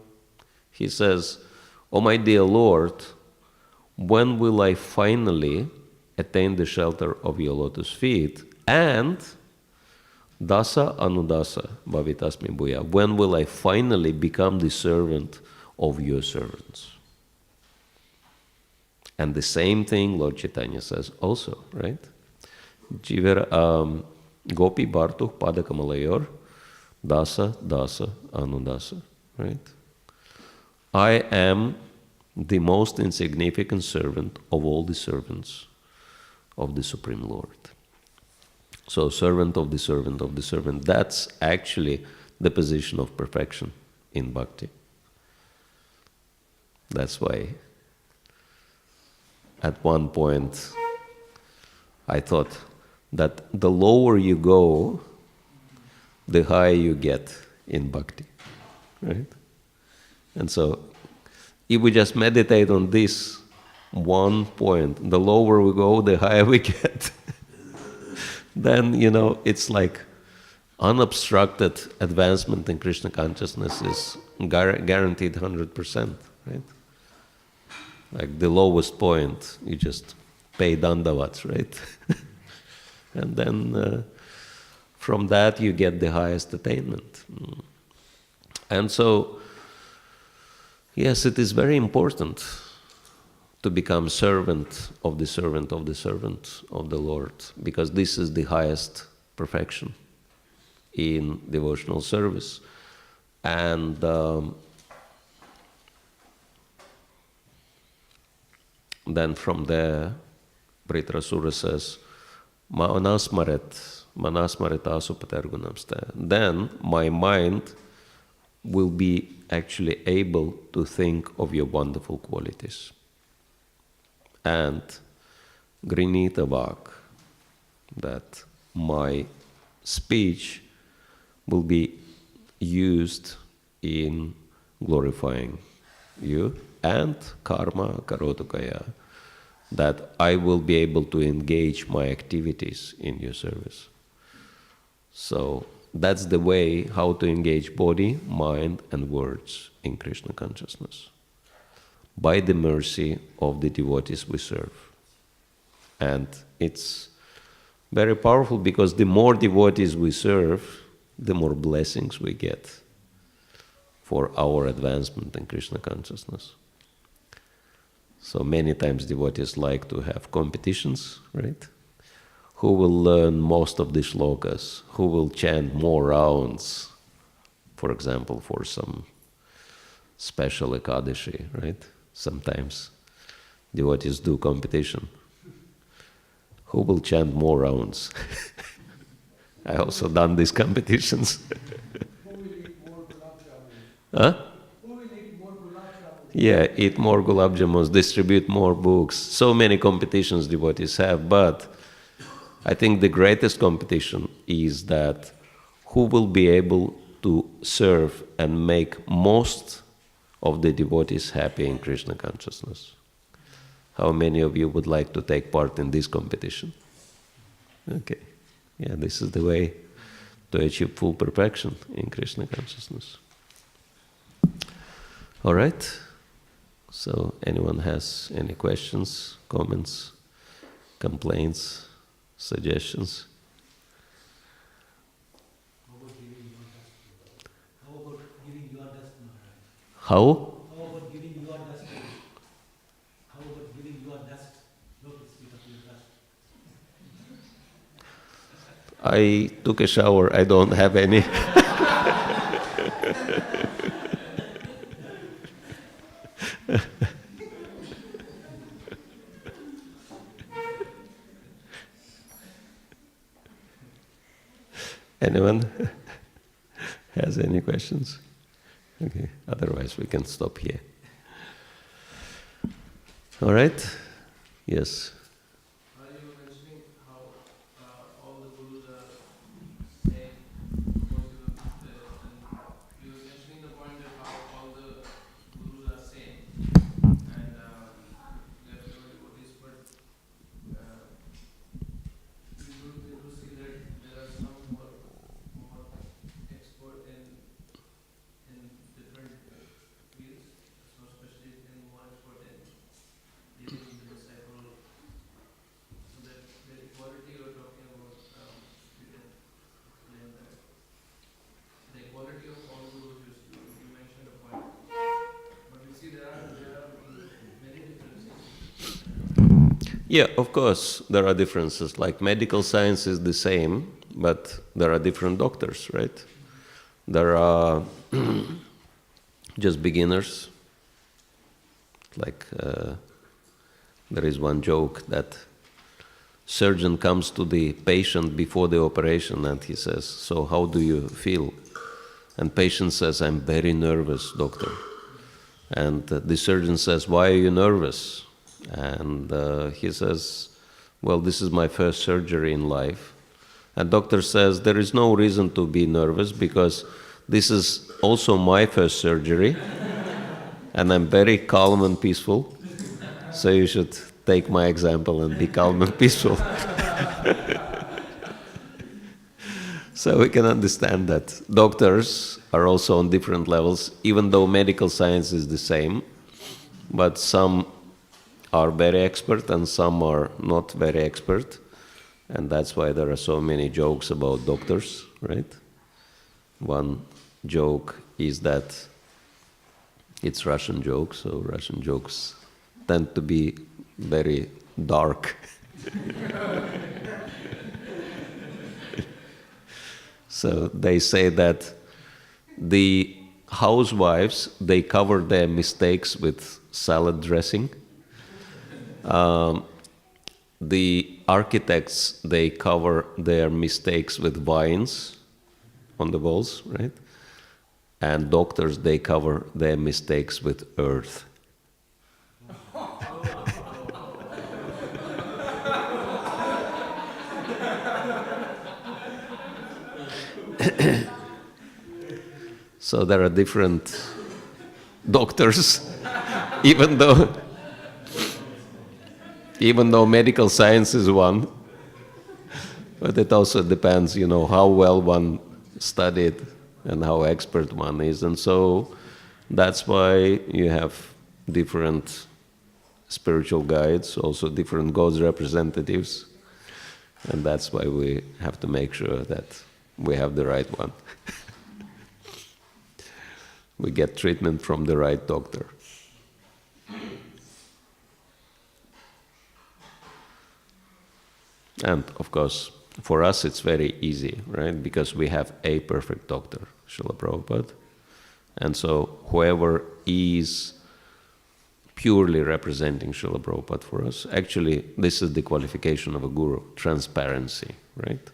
He says, Oh my dear Lord, when will I finally attain the shelter of your lotus feet? And dasa anudasa bhavitasmi bhuya. When will I finally become the servant of your servants? And the same thing Lord Chaitanya says also, right? Jiver gopi bhartuh padakamalayur dasa dasa anudasa, right? I am the most insignificant servant of all the servants of the Supreme Lord. So servant of the servant of the servant, that's actually the position of perfection in bhakti. That's why at one point I thought that the lower you go, the higher you get in bhakti, right? And so if we just meditate on this one point, the lower we go, the higher we get. Then, it's like unobstructed advancement in Krishna consciousness is guaranteed 100%, right? Like the lowest point, you just pay dandavats, right? And then from that you get the highest attainment. And so, yes, it is very important to become servant of the servant of the servant of the Lord, because this is the highest perfection in devotional service. And then from there, Vritrasura says, Manasmaret supatergunamste. Then my mind will be actually able to think of your wonderful qualities. And Grinita Vak, that my speech will be used in glorifying you, and karma karodukaya, that I will be able to engage my activities in your service. So that's the way how to engage body, mind and words in Krishna consciousness. by the mercy of the devotees we serve. And it's very powerful because the more devotees we serve, the more blessings we get for our advancement in Krishna consciousness. So many times devotees like to have competitions, right? Who will learn most of the shlokas? Who will chant more rounds? For example, for some special Ekadashi, right? Sometimes devotees do competition. Who will chant more rounds? I also done these competitions. Who will eat more gulab jamun? Huh? Who will eat more gulab jamun? Yeah, eat more gulab jamuns, distribute more books. So many competitions devotees have, but I think the greatest competition is that who will be able to serve and make most of the devotees happy in Krishna consciousness. How many of you would like to take part in this competition? Okay. Yeah, this is the way to achieve full perfection in Krishna consciousness. All right. So, anyone has any questions, comments, complaints, suggestions? How about giving your dust? How about giving your dust, Maharaj? How? How about giving your dust? How about giving your dust? Lotus feet of your dust. I took a shower, I don't have any. Anyone has any questions? Okay, otherwise we can stop here. All right? Yes. You were mentioning how all the gurus are same, and you were mentioning the point of how all the gurus are same, and they are pure devotees, but you do see that there are some more expert in different fields, so especially in more expert in dealing with the disciple. So that the equality you are talking about, you can explain that. The equality of all gurus, you mentioned a point. But we see there are many differences. Yeah, of course, there are differences. Like medical science is the same, but there are different doctors, right? There are just beginners. Like there is one joke that surgeon comes to the patient before the operation and he says, "So how do you feel?" And patient says, "I'm very nervous, doctor." And the surgeon says, "Why are you nervous?" And he says, "Well, this is my first surgery in life." And doctor says, "There is no reason to be nervous because this is also my first surgery and I'm very calm and peaceful. So you should take my example and be calm and peaceful." So we can understand that doctors are also on different levels, even though medical science is the same, but some are very expert and some are not very expert. And that's why there are so many jokes about doctors, right? One joke is that it's Russian joke, so Russian jokes tend to be very dark. So they say that the housewives, they cover their mistakes with salad dressing. The architects, they cover their mistakes with vines on the walls, right? And doctors, they cover their mistakes with earth. So there are different doctors, even though medical science is one, but it also depends, how well one studied and how expert one is. And so that's why you have different spiritual guides, also different God's representatives, and that's why we have to make sure that we have the right one. We get treatment from the right doctor. And of course, for us it's very easy, right? Because we have a perfect doctor, Srila Prabhupada. And so whoever is purely representing Srila Prabhupada for us, actually this is the qualification of a guru, transparency, right?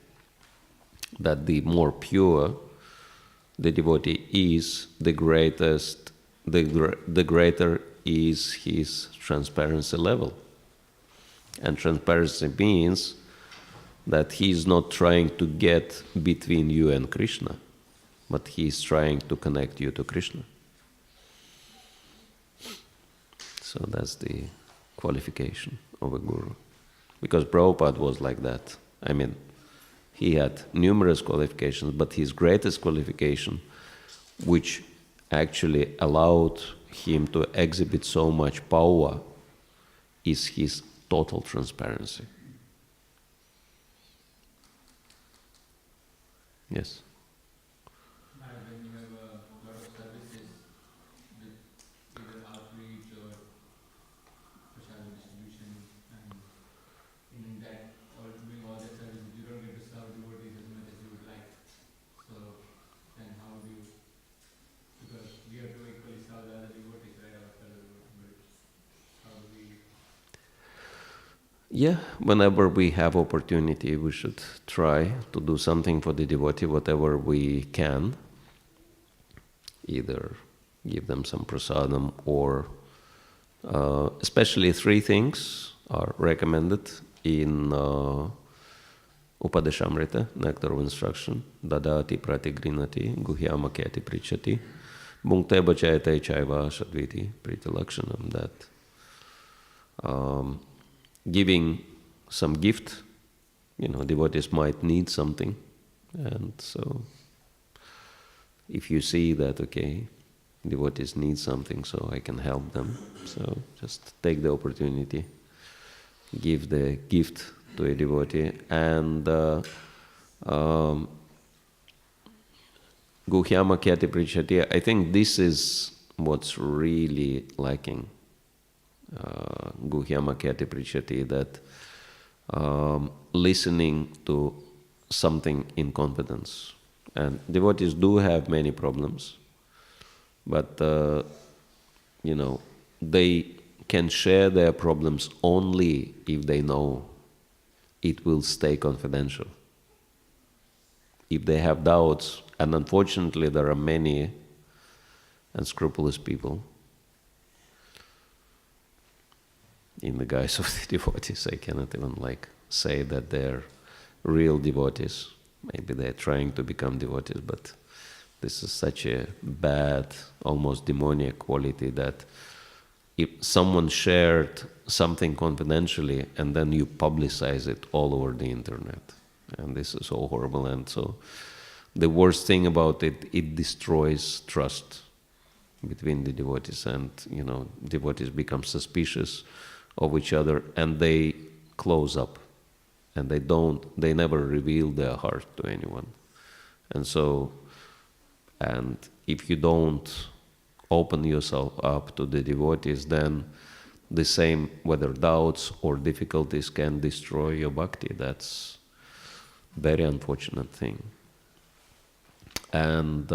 That the more pure the devotee is, the greater is his transparency level. And transparency means that he is not trying to get between you and Krishna, but he is trying to connect you to Krishna. So that's the qualification of a guru. Because Prabhupada was like that. I mean, he had numerous qualifications, but his greatest qualification, which actually allowed him to exhibit so much power, is his total transparency. Yes? When you have a lot of services with either outreach or prasad distribution, and in that, or doing all that services, you don't get to serve devotees as much as you would like. So then how do you, because we have to equally serve the other devotees, right, our fellow devotees, but how do we? Yeah, whenever we have opportunity, we should try to do something for the devotee, whatever we can. Either give them some prasadam or especially three things are recommended in Upadeshamrita, Nectar of Instruction, Dadati Pratigrinati, Guhyamaketi Prichati, Bhunkte Bachayate Chaiva Shadviti Priti Lakshanam, that giving some gift, devotees might need something, and so if you see that, okay, devotees need something, so I can help them, so just take the opportunity, give the gift to a devotee, and Guhyama Kyati Prichati, I think this is what's really lacking. Guhyama Kyati Prichati, that listening to something in confidence. And devotees do have many problems, but they can share their problems only if they know it will stay confidential. If they have doubts, and unfortunately there are many unscrupulous people in the guise of the devotees, I cannot even say that they're real devotees. Maybe they're trying to become devotees, but this is such a bad, almost demoniac quality that if someone shared something confidentially and then you publicize it all over the internet, and this is so horrible. And so the worst thing about it, it destroys trust between the devotees, and devotees become suspicious of each other, and they close up, and they never reveal their heart to anyone. And so, and if you don't open yourself up to the devotees, then the same, whether doubts or difficulties, can destroy your bhakti. That's a very unfortunate thing. And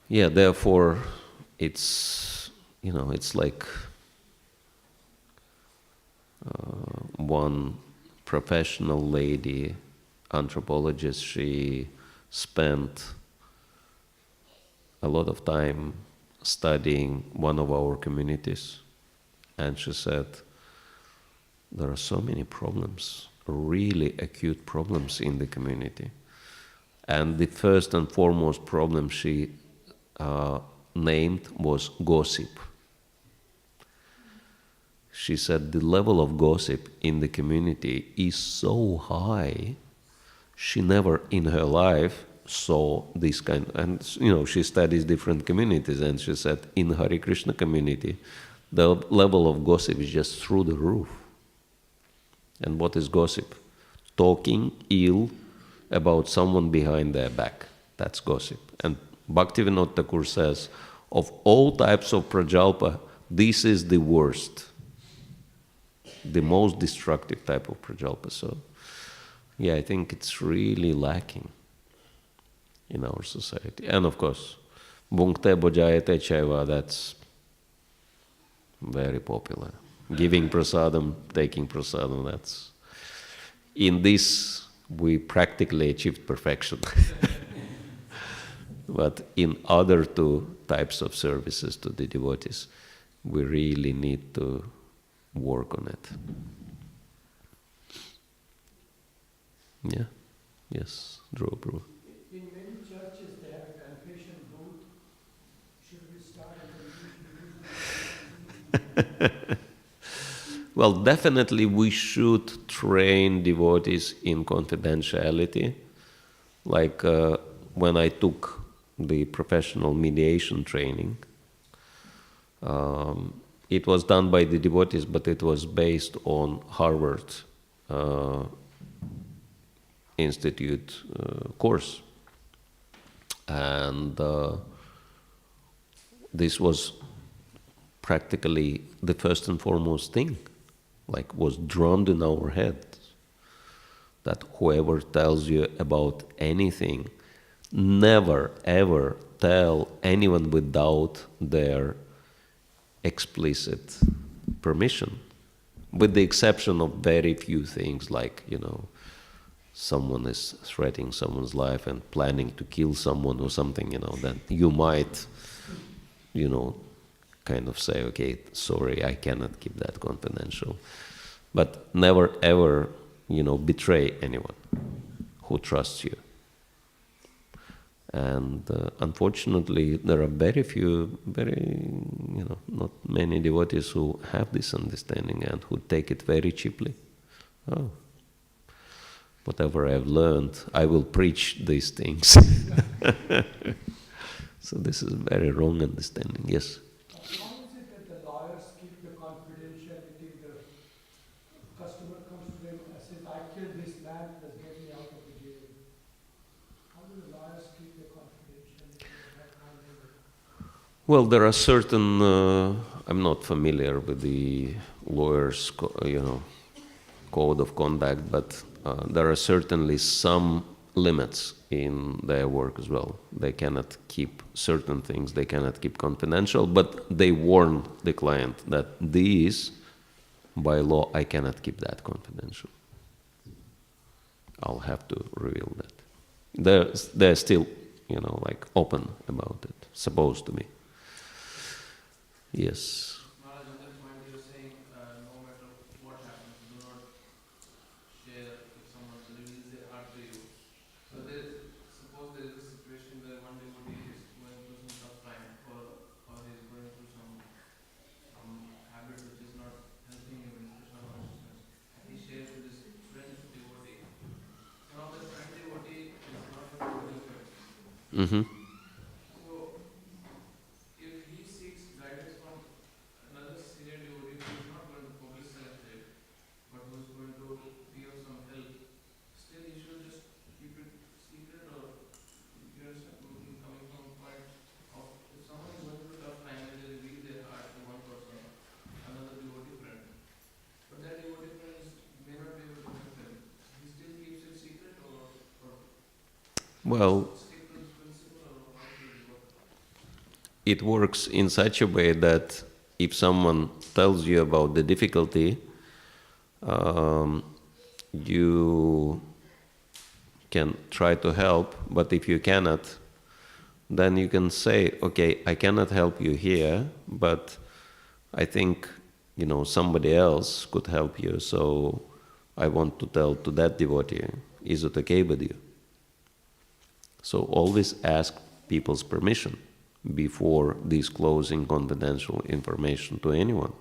therefore it's like one professional lady, anthropologist, she spent a lot of time studying one of our communities, and she said there are so many problems, really acute problems in the community. And the first and foremost problem she named was gossip. She said the level of gossip in the community is so high, she never in her life saw this kind, and she studies different communities, and she said in Hare Krishna community, the level of gossip is just through the roof. And what is gossip? Talking ill about someone behind their back. That's gossip. And Bhaktivinoda Thakur says, of all types of prajalpa, this is the worst, the most destructive type of prajalpa. So, yeah, I think it's really lacking in our society. And of course, bhunkte bhojayate chaiva, that's very popular. Giving prasadam, taking prasadam, that's... In this, we practically achieved perfection. But in other two types of services to the devotees, we really need to work on it. Yeah? Yes, Dhruva Prabhu. In many churches, they have a confession booth. Should we start a confession? Well, definitely we should train devotees in confidentiality. Like when I took the professional mediation training, it was done by the devotees, but it was based on Harvard Institute course. And this was practically the first and foremost thing, like was drummed in our heads, that whoever tells you about anything, never ever tell anyone without their explicit permission, with the exception of very few things, like, someone is threatening someone's life and planning to kill someone or something, then you might, kind of say, okay, sorry, I cannot keep that confidential. But never ever, betray anyone who trusts you. And unfortunately, there are very few, not many devotees who have this understanding and who take it very cheaply. Oh, whatever I've learned, I will preach these things. So this is a very wrong understanding. Yes? How is it that the lawyers keep the confidentiality? The customer comes to them and says, I killed this man, let's get me out of the jail. How do the lawyers keep the confidentiality of that kind of? Well, there are certain, I'm not familiar with the lawyers' code of conduct, but there are certainly some limits in their work as well. They cannot keep certain things, they cannot keep confidential, but they warn the client that these, by law, I cannot keep that confidential. I'll have to reveal that. They're still, open about it, supposed to be. Yes. Maharaj, on that point you're saying no matter what happens, do not share if someone reveals their heart to you. So suppose there is a situation where one devotee is going through some tough time or he is going through some habit which is not helping him in Krishna consciousness, and he shares with his friend devotee. So now the friend devotee is not a good friend. Mm-hmm. Well, it works in such a way that if someone tells you about the difficulty, you can try to help, but if you cannot, then you can say, okay, I cannot help you here, but I think, somebody else could help you, so I want to tell to that devotee, is it okay with you? So always ask people's permission before disclosing confidential information to anyone.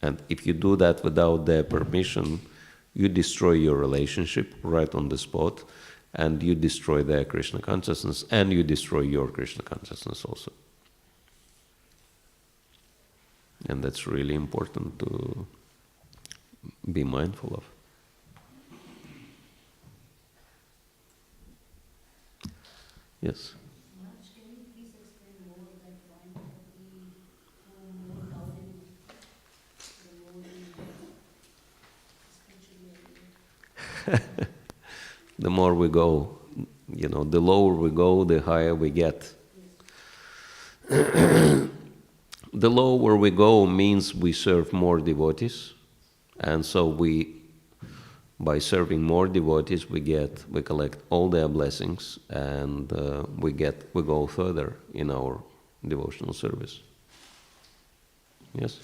And if you do that without their permission, you destroy your relationship right on the spot, and you destroy their Krishna consciousness, and you destroy your Krishna consciousness also. And that's really important to be mindful of. Yes? Maharaj, can you please explain more that point that we go more down in the more spiritually? The more we go, the lower we go, the higher we get. The lower we go means we serve more devotees, and so by serving more devotees, we collect all their blessings, and we go further in our devotional service. Yes?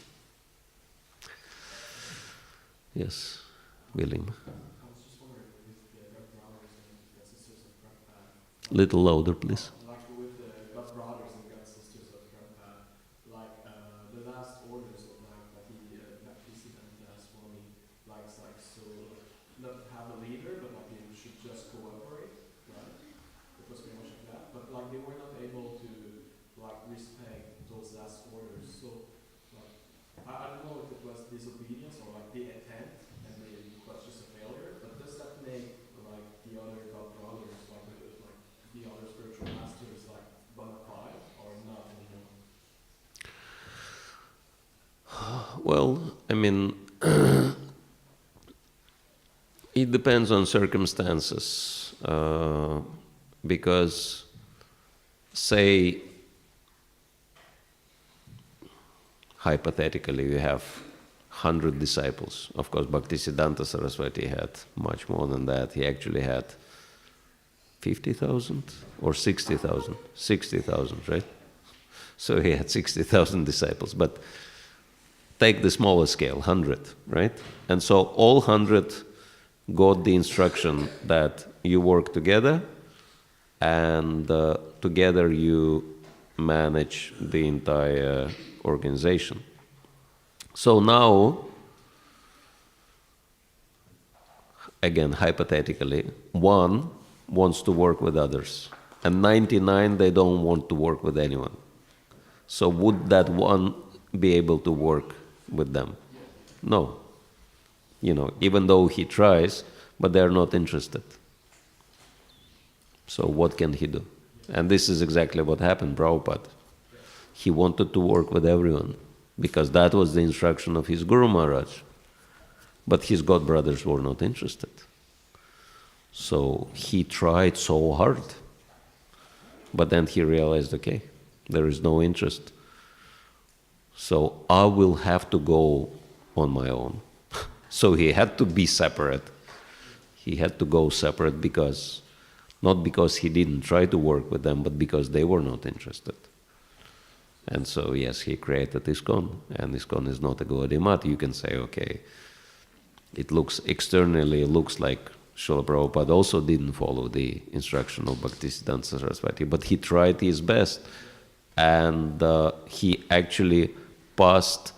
Yes, William. I was just wondering with the God brothers and God sisters of Prabhupada. Little louder, please. Like with the God brothers and God sisters of Prabhupada, like the last orders of Bhakti Rasayana Swami, so not have a leader, but like you should just cooperate, right? It was pretty much like that. But like they were not able to like respect those last orders. So like I don't know if it was disobedience or like they attempt and it was just a failure. But does that make like the other God brothers, like the other spiritual masters, like bona fide or not anymore? Well, I mean, it depends on circumstances, because, say, hypothetically, you have 100 disciples. Of course, Bhaktisiddhanta Saraswati had much more than that. He actually had 50,000 or 60,000? 60,000, right? So he had 60,000 disciples. But take the smaller scale, 100, right? And so all 100 got the instruction that you work together, and together you manage the entire organization. So now, again, hypothetically, one wants to work with others, and 99, they don't want to work with anyone. So would that one be able to work with them? No. Even though he tries, but they're not interested. So what can he do? And this is exactly what happened, Prabhupada. He wanted to work with everyone, because that was the instruction of his Guru Maharaj. But his god brothers were not interested. So he tried so hard. But then he realized, okay, there is no interest. So I will have to go on my own. So he had to be separate. He had to go separate not because he didn't try to work with them, but because they were not interested. And so, yes, he created ISKCON, and ISKCON is not a Gaudiya Math. You can say, okay, externally looks like Srila Prabhupada also didn't follow the instruction of Bhaktisiddhanta Saraswati, but he tried his best, and he actually passed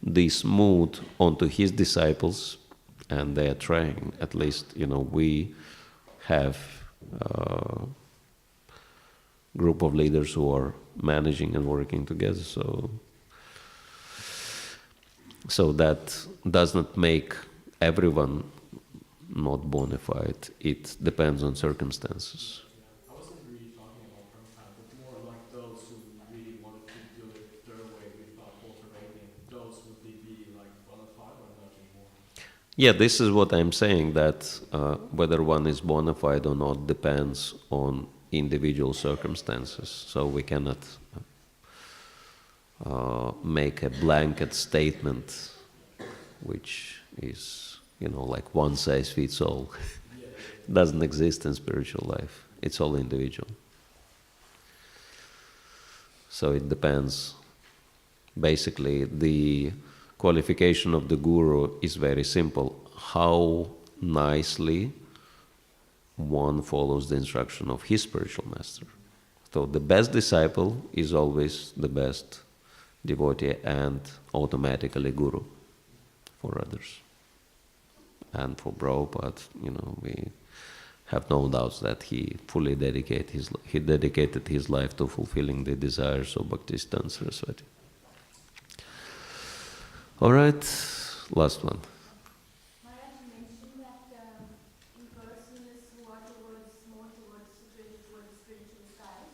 this mood onto his disciples, and they are trying. At least, we have a group of leaders who are managing and working together. So that does not make everyone not bona fide. It depends on circumstances. I wasn't really talking about Prabhupada, but more like those who really wanted to do it their way without altering. Those would they be like bona fide or not anymore? Yeah, this is what I'm saying, that whether one is bona fide or not depends on individual circumstances. So we cannot make a blanket statement which is, like one size fits all. Doesn't exist in spiritual life. It's all individual. So it depends. Basically, the qualification of the guru is very simple. How nicely one follows the instruction of his spiritual master. So the best disciple is always the best devotee and automatically guru for others. And for Prabhupada, we have no doubts that he fully dedicated his life to fulfilling the desires of Bhaktisiddhanta Saraswati. All right, last one. Maharaj mentioned that in persons who are more towards spiritual side,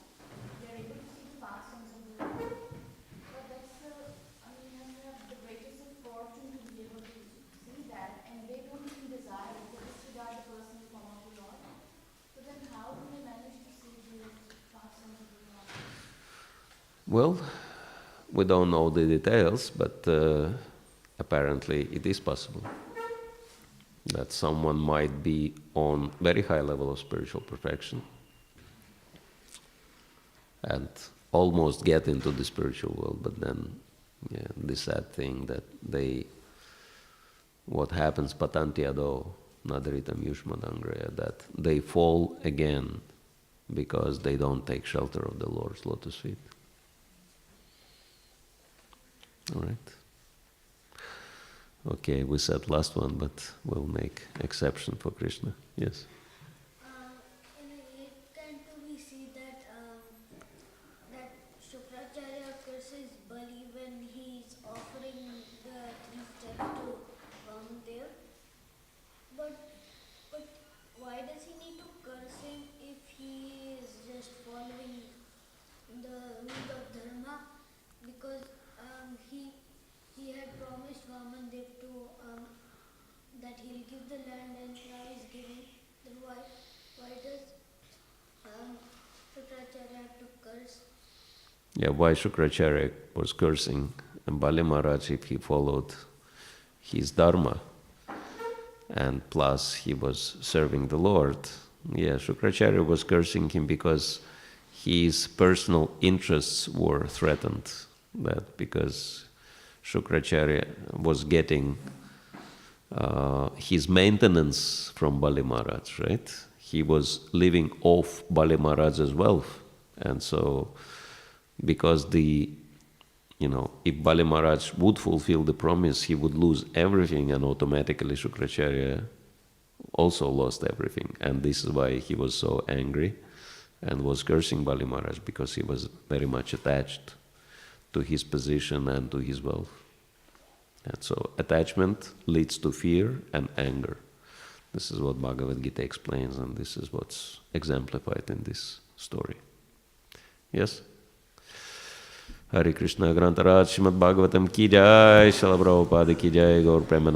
they are able to see the pastimes of the Lord. But that's you have the greatest of fortune to be able to see that, and they don't even desire it, they disregard the personal form of the Lord. So then how do they manage to see the pastimes of the Lord? Well, we don't know the details, but apparently it is possible that someone might be on very high level of spiritual perfection and almost get into the spiritual world, but then the sad thing that what happens patantiado nadritam yushmadangreya, that they fall again because they don't take shelter of the Lord's lotus feet. All right. Okay, we said last one, but we'll make exception for Krishna. Yes. In a 8th canto, we see that that Shukracharya curses Bali when he's offering the 3 steps to Vamandev. But why does he need to curse him if he is just following the rules of dharma? Because he had promised Vamandev to that he'll give the land, and now he's giving. Then why does Shukracharya have to curse? Yeah, why Shukracharya was cursing Bali Maharaj if he followed his dharma, and plus he was serving the Lord. Yeah, Shukracharya was cursing him because his personal interests were threatened. That because Shukracharya was getting his maintenance from Bali Maharaj, right? He was living off Bali Maharaj's wealth. And so, because if Bali Maharaj would fulfill the promise, he would lose everything, and automatically Shukracharya also lost everything. And this is why he was so angry and was cursing Bali Maharaj, because he was very much attached to his position and to his wealth. And so attachment leads to fear and anger. This is what Bhagavad Gita explains, and this is what's exemplified in this story. Yes? Hare Krishna Grantaraj Srimad Bhagavatam ki jai, Srila Prabhupada ki jai, Gaur Premanand.